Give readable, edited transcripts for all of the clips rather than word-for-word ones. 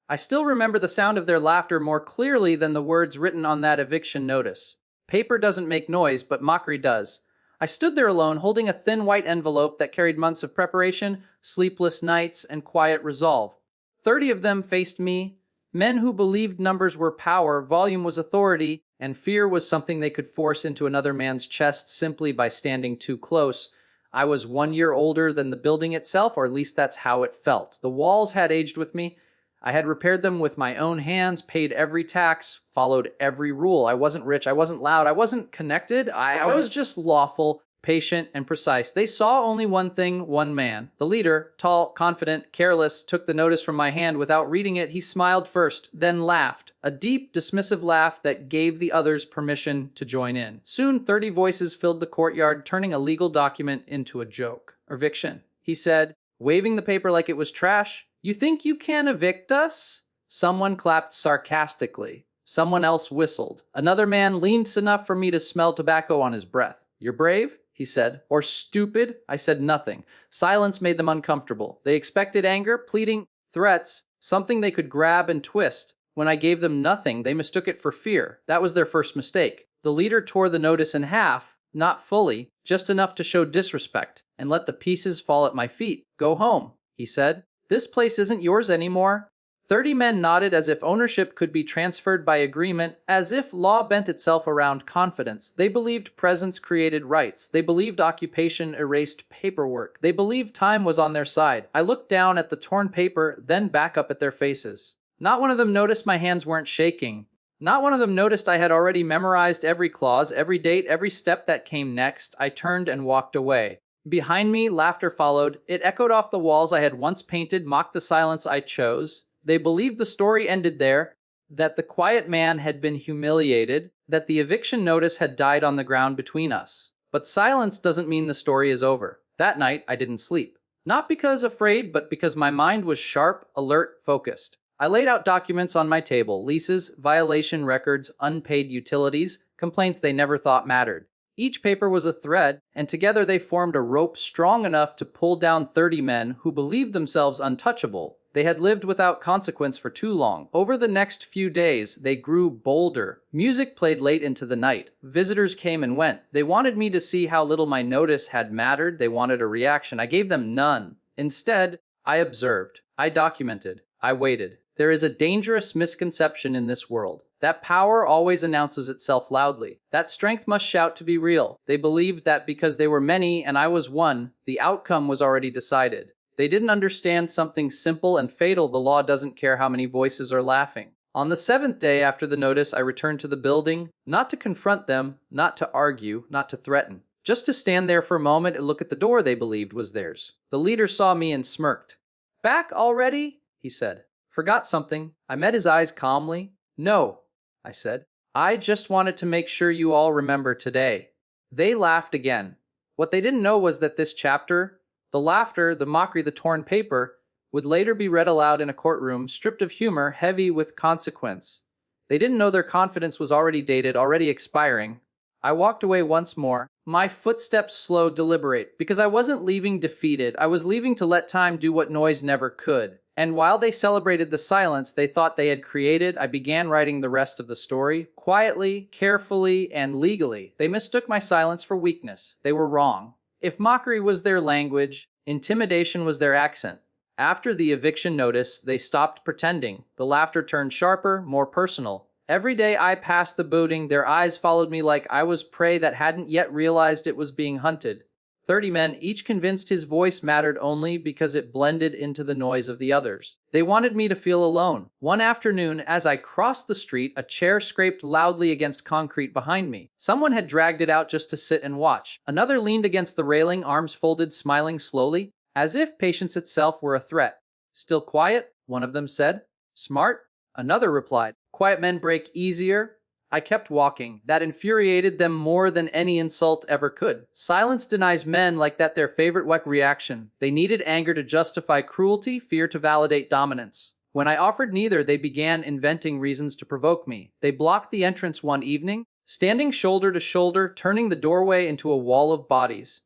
I still remember the sound of their laughter more clearly than the words written on that eviction notice. Paper doesn't make noise, but mockery does. I stood there alone, holding a thin white envelope that carried months of preparation, sleepless nights, and quiet resolve. 30 of them faced me, men who believed numbers were power, volume was authority, and fear was something they could force into another man's chest simply by standing too close. I was 1 year older than the building itself, or at least that's how it felt. The walls had aged with me. I had repaired them with my own hands, paid every tax, followed every rule. I wasn't rich, I wasn't loud, I wasn't connected. I was just lawful, patient, and precise. They saw only one thing, one man. The leader, tall, confident, careless, took the notice from my hand without reading it. He smiled first, then laughed. A deep, dismissive laugh that gave the others permission to join in. Soon, 30 voices filled the courtyard, turning a legal document into a joke. Eviction, he said, waving the paper like it was trash. You think you can evict us? Someone clapped sarcastically. Someone else whistled. Another man leaned enough for me to smell tobacco on his breath. You're brave? He said. Or stupid? I said nothing. Silence made them uncomfortable. They expected anger, pleading, threats, something they could grab and twist. When I gave them nothing, they mistook it for fear. That was their first mistake. The leader tore the notice in half, not fully, just enough to show disrespect, and let the pieces fall at my feet. Go home, he said. This place isn't yours anymore. 30 men nodded as if ownership could be transferred by agreement, as if law bent itself around confidence. They believed presence created rights. They believed occupation erased paperwork. They believed time was on their side. I looked down at the torn paper, then back up at their faces. Not one of them noticed my hands weren't shaking. Not one of them noticed I had already memorized every clause, every date, every step that came next. I turned and walked away. Behind me, laughter followed. It echoed off the walls I had once painted, mocked the silence I chose. They believed the story ended there, that the quiet man had been humiliated, that the eviction notice had died on the ground between us. But silence doesn't mean the story is over. That night, I didn't sleep. Not because afraid, but because my mind was sharp, alert, focused. I laid out documents on my table, leases, violation records, unpaid utilities, complaints they never thought mattered. Each paper was a thread, and together they formed a rope strong enough to pull down 30 men who believed themselves untouchable. They had lived without consequence for too long. Over the next few days, they grew bolder. Music played late into the night. Visitors came and went. They wanted me to see how little my notice had mattered. They wanted a reaction. I gave them none. Instead, I observed. I documented. I waited. There is a dangerous misconception in this world. That power always announces itself loudly. That strength must shout to be real. They believed that because they were many and I was one, the outcome was already decided. They didn't understand something simple and fatal. The law doesn't care how many voices are laughing. On the 7th day after the notice, I returned to the building, not to confront them, not to argue, not to threaten. Just to stand there for a moment and look at the door they believed was theirs. The leader saw me and smirked. Back already? He said. Forgot something. I met his eyes calmly. No, I said. I just wanted to make sure you all remember today. They laughed again. What they didn't know was that this chapter, the laughter, the mockery, the torn paper, would later be read aloud in a courtroom, stripped of humor, heavy with consequence. They didn't know their confidence was already dated, already expiring. I walked away once more. My footsteps slow, deliberate, because I wasn't leaving defeated. I was leaving to let time do what noise never could. And while they celebrated the silence they thought they had created, I began writing the rest of the story, quietly, carefully, and legally. They mistook my silence for weakness. They were wrong. If mockery was their language, intimidation was their accent. After the eviction notice, they stopped pretending. The laughter turned sharper, more personal. Every day I passed the building, their eyes followed me like I was prey that hadn't yet realized it was being hunted. 30 men, each convinced his voice mattered only because it blended into the noise of the others. They wanted me to feel alone. One afternoon, as I crossed the street, a chair scraped loudly against concrete behind me. Someone had dragged it out just to sit and watch. Another leaned against the railing, arms folded, smiling slowly, as if patience itself were a threat. Still quiet? One of them said. Smart? Another replied. Quiet men break easier. I kept walking. That infuriated them more than any insult ever could. Silence denies men like that their favorite reaction. They needed anger to justify cruelty, fear to validate dominance. When I offered neither, they began inventing reasons to provoke me. They blocked the entrance one evening, standing shoulder to shoulder, turning the doorway into a wall of bodies.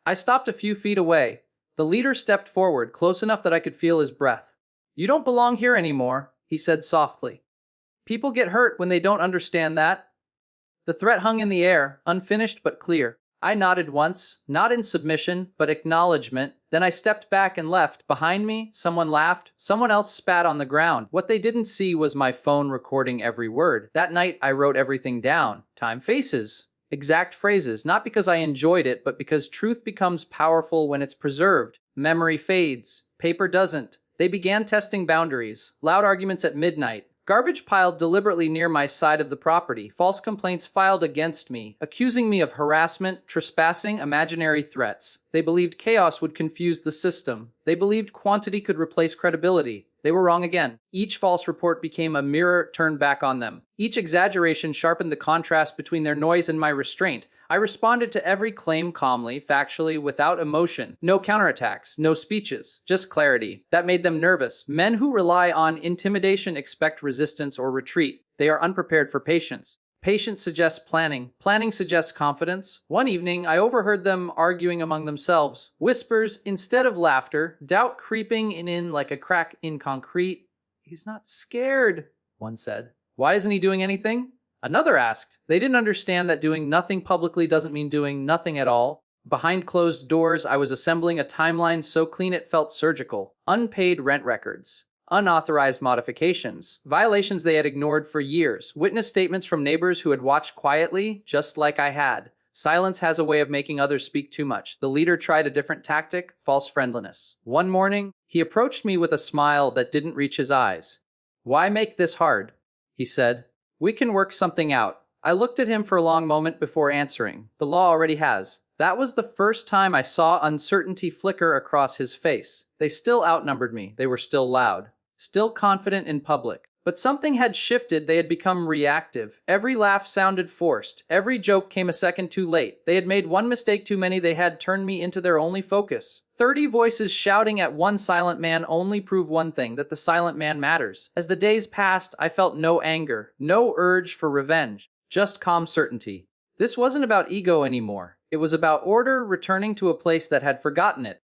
I stopped a few feet away. The leader stepped forward, close enough that I could feel his breath. You don't belong here anymore, he he said softly. People get hurt when they don't understand that. The threat hung in the air, unfinished but clear. I nodded once, not in submission, but acknowledgement. Then I stepped back and left. Behind me, someone laughed. Someone else spat on the ground. What they didn't see was my phone recording every word. That night, I wrote everything down. Time faces. Exact phrases, not because I enjoyed it, but because truth becomes powerful when it's preserved. Memory fades. Paper doesn't. They began testing boundaries. Loud arguments at midnight. Garbage piled deliberately near my side of the property. False complaints filed against me, accusing me of harassment, trespassing, imaginary threats. They believed chaos would confuse the system. They believed quantity could replace credibility. They were wrong again. Each false report became a mirror turned back on them. Each exaggeration sharpened the contrast between their noise and my restraint. I responded to every claim calmly, factually, without emotion. No counterattacks, no speeches, just clarity. That made them nervous. Men who rely on intimidation expect resistance or retreat. They are unprepared for patience. Patience suggests planning. Planning suggests confidence. One evening, I overheard them arguing among themselves. Whispers instead of laughter, doubt creeping in like a crack in concrete. He's not scared, one said. Why isn't he doing anything? Another asked. They didn't understand that doing nothing publicly doesn't mean doing nothing at all. Behind closed doors, I was assembling a timeline so clean it felt surgical. Unpaid rent records. Unauthorized modifications, violations they had ignored for years, witness statements from neighbors who had watched quietly, just like I had. Silence has a way of making others speak too much. The leader tried a different tactic, false friendliness. One morning, he approached me with a smile that didn't reach his eyes. "Why make this hard?" he said. "We can work something out." I looked at him for a long moment before answering. The law already has. That was the first time I saw uncertainty flicker across his face. They still outnumbered me. They were still loud. Still confident in public. But something had shifted. They had become reactive. Every laugh sounded forced. Every joke came a second too late. They had made one mistake too many. They had turned me into their only focus. 30 voices shouting at one silent man only prove one thing, that the silent man matters. As the days passed, I felt no anger, no urge for revenge, just calm certainty. This wasn't about ego anymore. It was about order returning to a place that had forgotten it.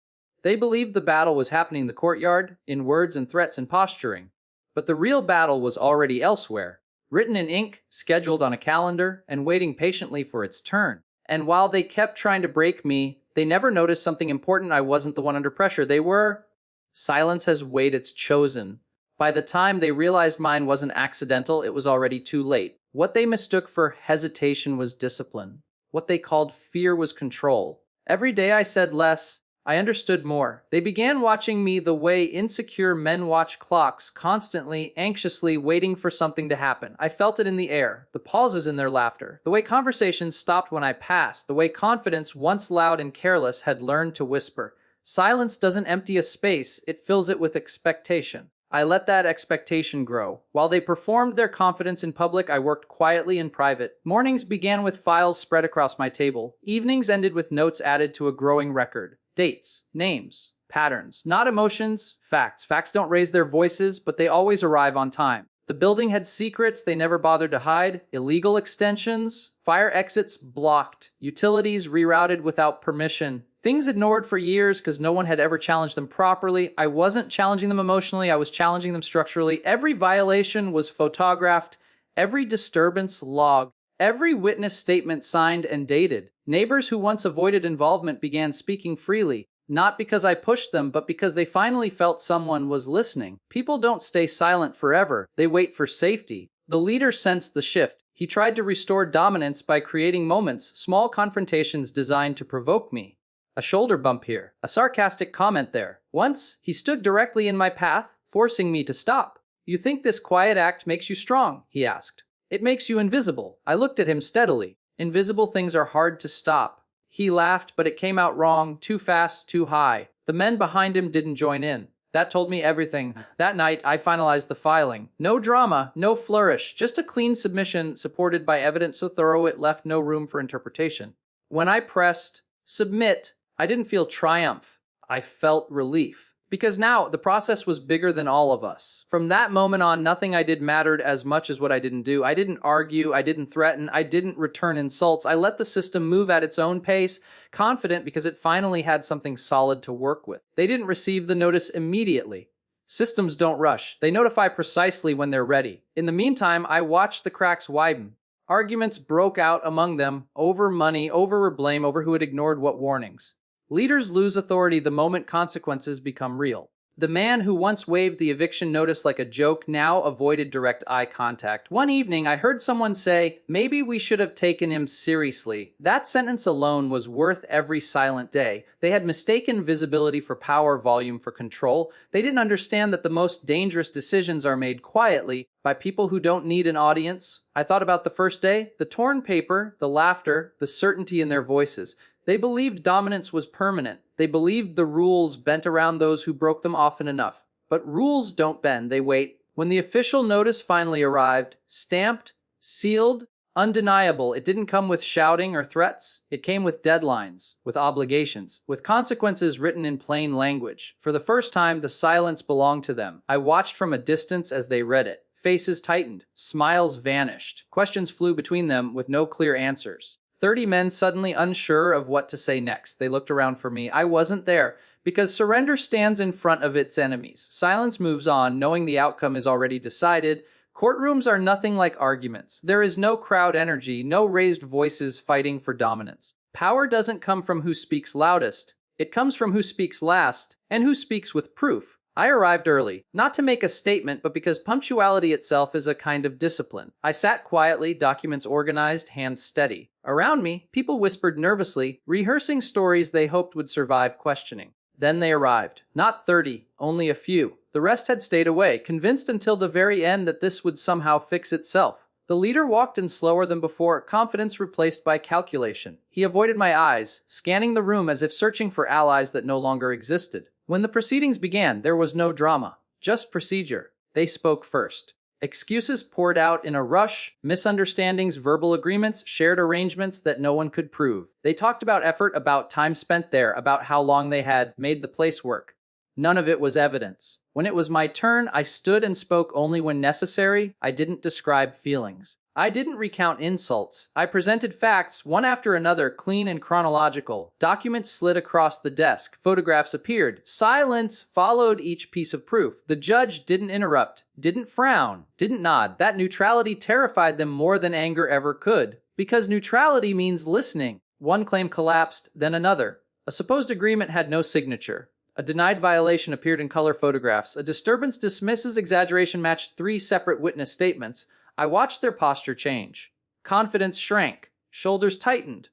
They believed the battle was happening in the courtyard, in words and threats and posturing. But the real battle was already elsewhere, written in ink, scheduled on a calendar, and waiting patiently for its turn. And while they kept trying to break me, they never noticed something important. I wasn't the one under pressure. They were. Silence has weight it's chosen. By the time they realized mine wasn't accidental, it was already too late. What they mistook for hesitation was discipline. What they called fear was control. Every day I said less. I understood more. They began watching me the way insecure men watch clocks, constantly, anxiously waiting for something to happen. I felt it in the air, the pauses in their laughter, the way conversations stopped when I passed, the way confidence, once loud and careless, had learned to whisper. Silence doesn't empty a space, it fills it with expectation. I let that expectation grow. While they performed their confidence in public, I worked quietly in private. Mornings began with files spread across my table. Evenings ended with notes added to a growing record. Dates, names, patterns, not emotions, facts. Facts don't raise their voices, but they always arrive on time. The building had secrets they never bothered to hide, illegal extensions, fire exits blocked, utilities rerouted without permission. Things ignored for years because no one had ever challenged them properly. I wasn't challenging them emotionally, I was challenging them structurally. Every violation was photographed, every disturbance logged, every witness statement signed and dated. Neighbors who once avoided involvement began speaking freely, not because I pushed them, but because they finally felt someone was listening. People don't stay silent forever, they wait for safety. The leader sensed the shift. He tried to restore dominance by creating moments, small confrontations designed to provoke me. A shoulder bump here, a sarcastic comment there. Once, he stood directly in my path, forcing me to stop. "You think this quiet act makes you strong?" he asked. "It makes you invisible." I looked at him steadily. Invisible things are hard to stop. He laughed, but it came out wrong, too fast, too high. The men behind him didn't join in. That told me everything. That night, I finalized the filing. No drama, no flourish, just a clean submission supported by evidence so thorough it left no room for interpretation. When I pressed submit, I didn't feel triumph. I felt relief. Because now, the process was bigger than all of us. From that moment on, nothing I did mattered as much as what I didn't do. I didn't argue, I didn't threaten, I didn't return insults. I let the system move at its own pace, confident because it finally had something solid to work with. They didn't receive the notice immediately. Systems don't rush. They notify precisely when they're ready. In the meantime, I watched the cracks widen. Arguments broke out among them over money, over blame, over who had ignored what warnings. Leaders lose authority the moment consequences become real. The man who once waved the eviction notice like a joke now avoided direct eye contact. One evening, I heard someone say, "Maybe we should have taken him seriously." That sentence alone was worth every silent day. They had mistaken visibility for power, volume for control. They didn't understand that the most dangerous decisions are made quietly by people who don't need an audience. I thought about the first day, the torn paper, the laughter, the certainty in their voices. They believed dominance was permanent. They believed the rules bent around those who broke them often enough. But rules don't bend, they wait. When the official notice finally arrived, stamped, sealed, undeniable, it didn't come with shouting or threats. It came with deadlines, with obligations, with consequences written in plain language. For the first time, the silence belonged to them. I watched from a distance as they read it. Faces tightened, smiles vanished. Questions flew between them with no clear answers. 30 men suddenly unsure of what to say next. They looked around for me. I wasn't there, because surrender stands in front of its enemies. Silence moves on, knowing the outcome is already decided. Courtrooms are nothing like arguments. There is no crowd energy, no raised voices fighting for dominance. Power doesn't come from who speaks loudest. It comes from who speaks last, and who speaks with proof. I arrived early, not to make a statement, but because punctuality itself is a kind of discipline. I sat quietly, documents organized, hands steady. Around me, people whispered nervously, rehearsing stories they hoped would survive questioning. Then they arrived. Not 30, only a few. The rest had stayed away, convinced until the very end that this would somehow fix itself. The leader walked in slower than before, confidence replaced by calculation. He avoided my eyes, scanning the room as if searching for allies that no longer existed. When the proceedings began, there was no drama, just procedure. They spoke first. Excuses poured out in a rush, misunderstandings, verbal agreements, shared arrangements that no one could prove. They talked about effort, about time spent there, about how long they had made the place work. None of it was evidence. When it was my turn, I stood and spoke only when necessary. I didn't describe feelings. I didn't recount insults. I presented facts, one after another, clean and chronological. Documents slid across the desk. Photographs appeared. Silence followed each piece of proof. The judge didn't interrupt, didn't frown, didn't nod. That neutrality terrified them more than anger ever could, because neutrality means listening. One claim collapsed, then another. A supposed agreement had no signature. A denied violation appeared in color photographs. A disturbance dismisses exaggeration matched 3 separate witness statements. I watched their posture change. Confidence shrank. Shoulders tightened.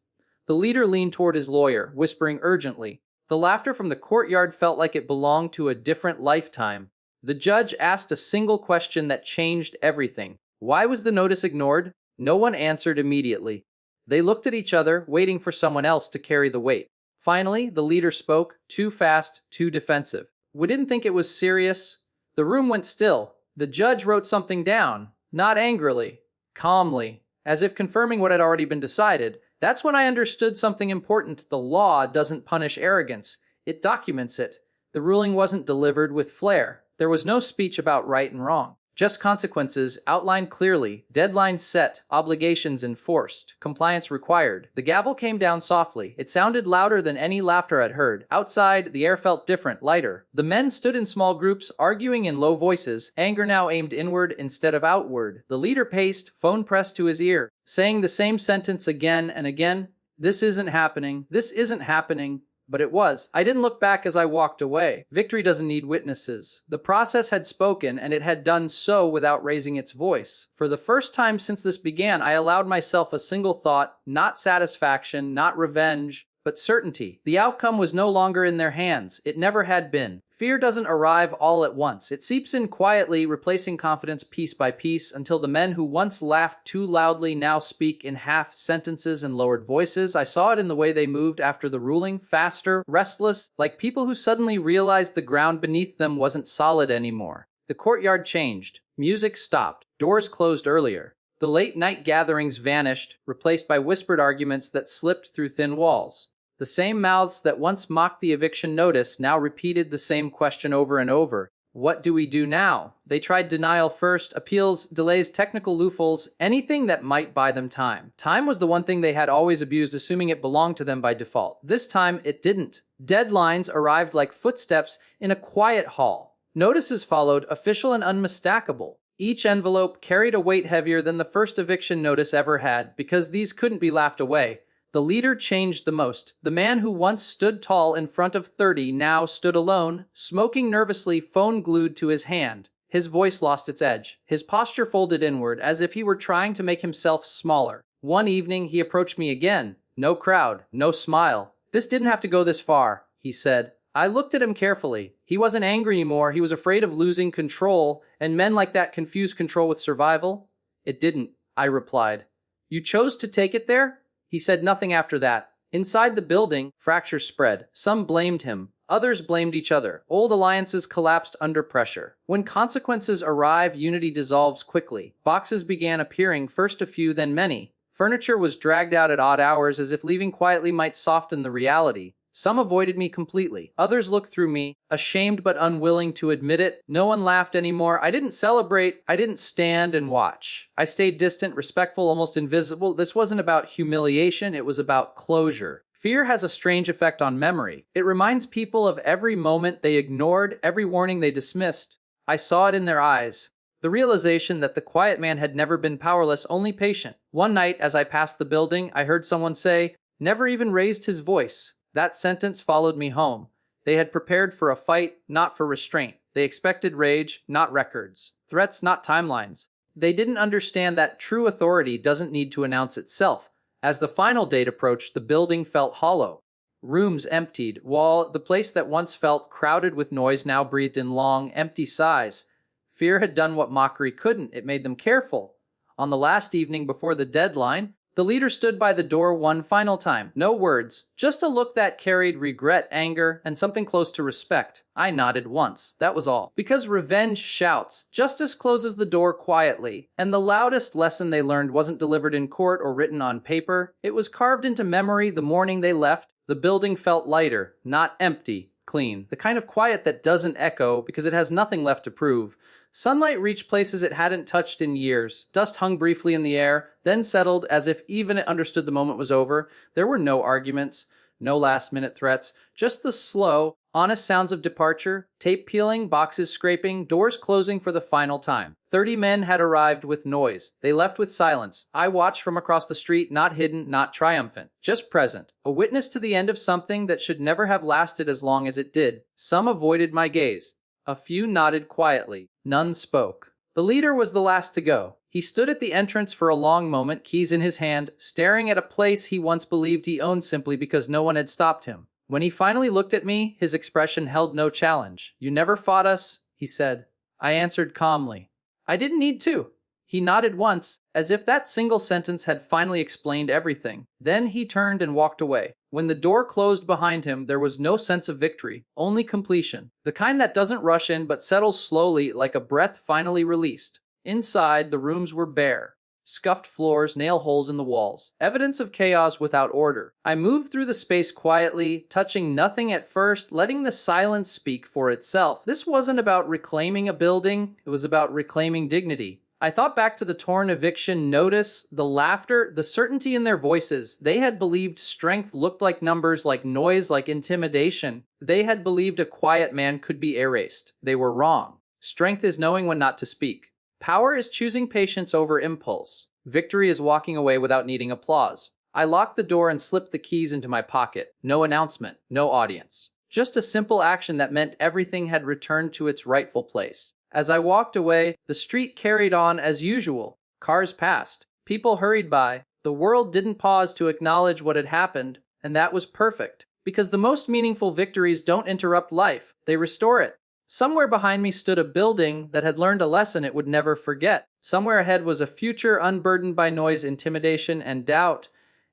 The leader leaned toward his lawyer, whispering urgently. The laughter from the courtyard felt like it belonged to a different lifetime. The judge asked a single question that changed everything. Why was the notice ignored? No one answered immediately. They looked at each other, waiting for someone else to carry the weight. Finally, the leader spoke, too fast, too defensive. We didn't think it was serious. The room went still. The judge wrote something down. Not angrily, calmly, as if confirming what had already been decided. That's when I understood something important. The law doesn't punish arrogance. It documents it. The ruling wasn't delivered with flair. There was no speech about right and wrong. Just consequences outlined clearly, deadlines set, obligations enforced, compliance required. The gavel came down softly. It sounded louder than any laughter I'd heard. Outside, the air felt different, lighter. The men stood in small groups, arguing in low voices, anger now aimed inward instead of outward. The leader paced, phone pressed to his ear, saying the same sentence again and again. This isn't happening. This isn't happening. But it was. I didn't look back as I walked away. Victory doesn't need witnesses. The process had spoken, and it had done so without raising its voice. For the first time since this began, I allowed myself a single thought, not satisfaction, not revenge, but certainty. The outcome was no longer in their hands. It never had been. Fear doesn't arrive all at once. It seeps in quietly, replacing confidence piece by piece, until the men who once laughed too loudly now speak in half sentences and lowered voices. I saw it in the way they moved after the ruling, faster, restless, like people who suddenly realized the ground beneath them wasn't solid anymore. The courtyard changed. Music stopped. Doors closed earlier. The late-night gatherings vanished, replaced by whispered arguments that slipped through thin walls. The same mouths that once mocked the eviction notice now repeated the same question over and over. What do we do now? They tried denial first, appeals, delays, technical loopholes, anything that might buy them time. Time was the one thing they had always abused, assuming it belonged to them by default. This time, it didn't. Deadlines arrived like footsteps in a quiet hall. Notices followed, official and unmistakable. Each envelope carried a weight heavier than the first eviction notice ever had, because these couldn't be laughed away. The leader changed the most. The man who once stood tall in front of 30 now stood alone, smoking nervously, phone glued to his hand. His voice lost its edge. His posture folded inward, as if he were trying to make himself smaller. One evening, he approached me again. No crowd, no smile. "This didn't have to go this far," he said. I looked at him carefully. He wasn't angry anymore, he was afraid of losing control, and men like that confuse control with survival. "It didn't," I replied. "You chose to take it there?" He said nothing after that. Inside the building, fractures spread. Some blamed him. Others blamed each other. Old alliances collapsed under pressure. When consequences arrive, unity dissolves quickly. Boxes began appearing, first a few, then many. Furniture was dragged out at odd hours, as if leaving quietly might soften the reality. Some avoided me completely. Others looked through me, ashamed but unwilling to admit it. No one laughed anymore. I didn't celebrate. I didn't stand and watch. I stayed distant, respectful, almost invisible. This wasn't about humiliation. It was about closure. Fear has a strange effect on memory. It reminds people of every moment they ignored, every warning they dismissed. I saw it in their eyes. The realization that the quiet man had never been powerless, only patient. One night, as I passed the building, I heard someone say, "Never even raised his voice." That sentence followed me home. They had prepared for a fight, not for restraint. They expected rage, not records. Threats, not timelines. They didn't understand that true authority doesn't need to announce itself. As the final date approached, the building felt hollow. Rooms emptied, the place that once felt crowded with noise now breathed in long, empty sighs. Fear had done what mockery couldn't. It made them careful. On the last evening before the deadline, the leader stood by the door one final time. No words, just a look that carried regret, anger, and something close to respect. I nodded once, that was all. Because revenge shouts, justice closes the door quietly, and the loudest lesson they learned wasn't delivered in court or written on paper. It was carved into memory the morning they left. The building felt lighter, not empty, clean. The kind of quiet that doesn't echo because it has nothing left to prove. Sunlight reached places it hadn't touched in years. Dust hung briefly in the air, then settled as if even it understood the moment was over. There were no arguments, no last-minute threats, just the slow, honest sounds of departure, tape peeling, boxes scraping, doors closing for the final time. 30 men had arrived with noise. They left with silence. I watched from across the street, not hidden, not triumphant, just present, a witness to the end of something that should never have lasted as long as it did. Some avoided my gaze. A few nodded quietly. None spoke. The leader was the last to go. He stood at the entrance for a long moment, keys in his hand, staring at a place he once believed he owned simply because no one had stopped him. When he finally looked at me, his expression held no challenge. "You never fought us," he said. I answered calmly. "I didn't need to." He nodded once, as if that single sentence had finally explained everything. Then he turned and walked away. When the door closed behind him, there was no sense of victory, only completion. The kind that doesn't rush in but settles slowly like a breath finally released. Inside, the rooms were bare. Scuffed floors, nail holes in the walls. Evidence of chaos without order. I moved through the space quietly, touching nothing at first, letting the silence speak for itself. This wasn't about reclaiming a building, it was about reclaiming dignity. I thought back to the torn eviction notice, the laughter, the certainty in their voices. They had believed strength looked like numbers, like noise, like intimidation. They had believed a quiet man could be erased. They were wrong. Strength is knowing when not to speak. Power is choosing patience over impulse. Victory is walking away without needing applause. I locked the door and slipped the keys into my pocket. No announcement, no audience. Just a simple action that meant everything had returned to its rightful place. As I walked away, the street carried on as usual. Cars passed. People hurried by. The world didn't pause to acknowledge what had happened, and that was perfect. Because the most meaningful victories don't interrupt life, they restore it. Somewhere behind me stood a building that had learned a lesson it would never forget. Somewhere ahead was a future unburdened by noise, intimidation, and doubt.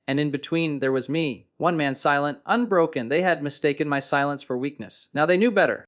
And in between, there was me, one man silent, unbroken. They had mistaken my silence for weakness. Now they knew better.